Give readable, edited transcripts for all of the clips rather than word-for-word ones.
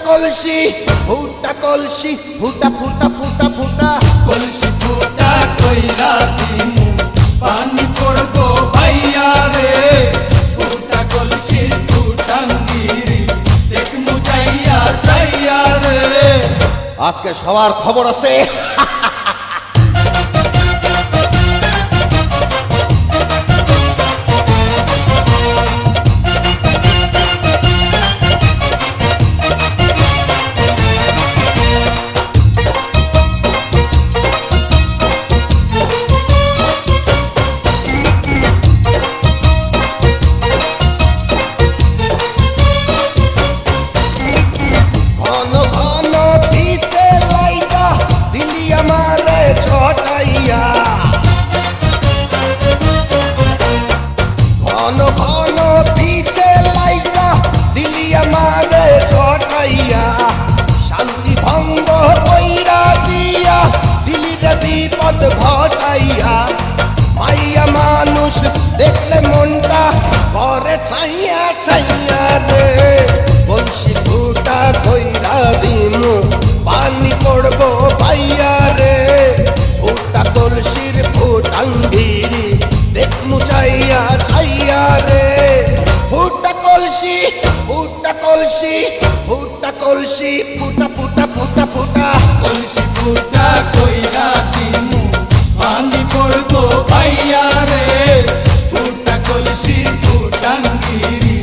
কলসি ফুটা কলসি ফুটা ফুটা ফুটা ফুটা কলসি ফুটা কইরা দিমু পানি পড়বো ভাইয়া রে ফুটা কলসির ফুটাঙ্গিরি দেখমু যাইয়া যাইয়া রে আজকে সবার খবর আছে বিপদ ঘটাইয়া মাইয়া মানুষ দেখলে মনটা করে ছাইয়া ছাইয়া রে কলসি ফুটা কইরা দিমু পানি পড়বো ভাইয়া রে ফুটা কলসির ফুটাঙ্গিরি দেখমু চাইয়া ছাইয়া রে ফুটা কলসি ফুটা কলসি ফুটা কলসি ফুটা ফুটা ফুটা ফুটা কলসি ফুটা কইরা দিমু পানি পড়বো ভাইয়া রে ফুটা কলসির ফুটাঙ্গিরি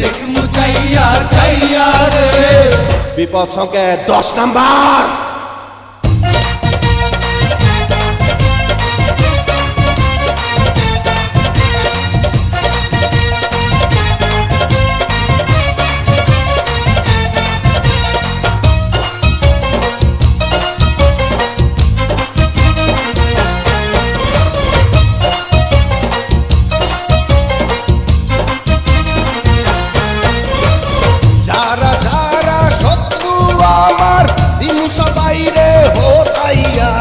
দেখমু যাইয়া যাইয়া রে বিপদ সংকেত 10 নাম্বার বাইরে হোতাইয়া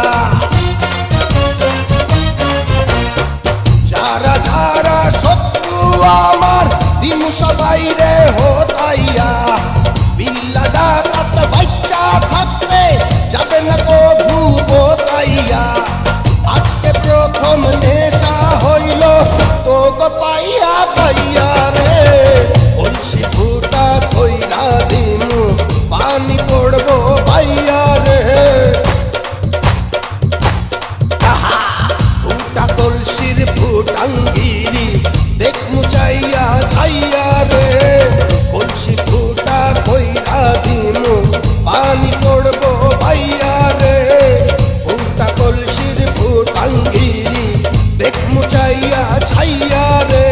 যারা যারা শত্রু আমার দিমু বাইরে হোতাইয়া বিল্লা ডাকাত বাচ্চা থাকতে যাবে না কভু বোতাইয়া আজকে প্রথম নেশা হইল তো গো পাইয়া পাইয়া রে কলসি ফুটা কইরা দিমু পানি পড়বো ভাইয়া রে ফুটা কলসির ফুটাঙ্গিরি দেখমু চাইয়া ছাইয়া রে কলসি ফুটা কইরা দিমু পানি পড়বো ভাইয়া রে ফুটা কলসির ফুটাঙ্গিরি দেখমু চাইয়া ছাইয়া রে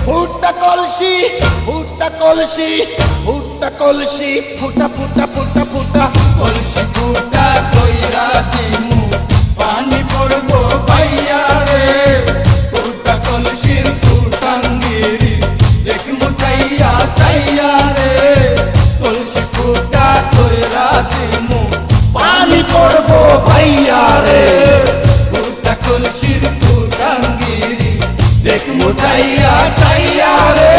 ফুটা কলসি ফুটা কলসি ফুটা কলসি ফুটা ফুটা ফুটা ফুটা কলসি ফুটা কইরা দিমু পানি পড়বো ভাইয়া রে ফুটা কলসির ফুটাঙ্গিরি দেখমু চাইয়া চাইয়া রে কলসি ফুটা কইরা দিমু পানি পড়বো ভাইয়া রে ফুটা কলসির ফুটাঙ্গিরি দেখমু চাইয়া চাইয়া রে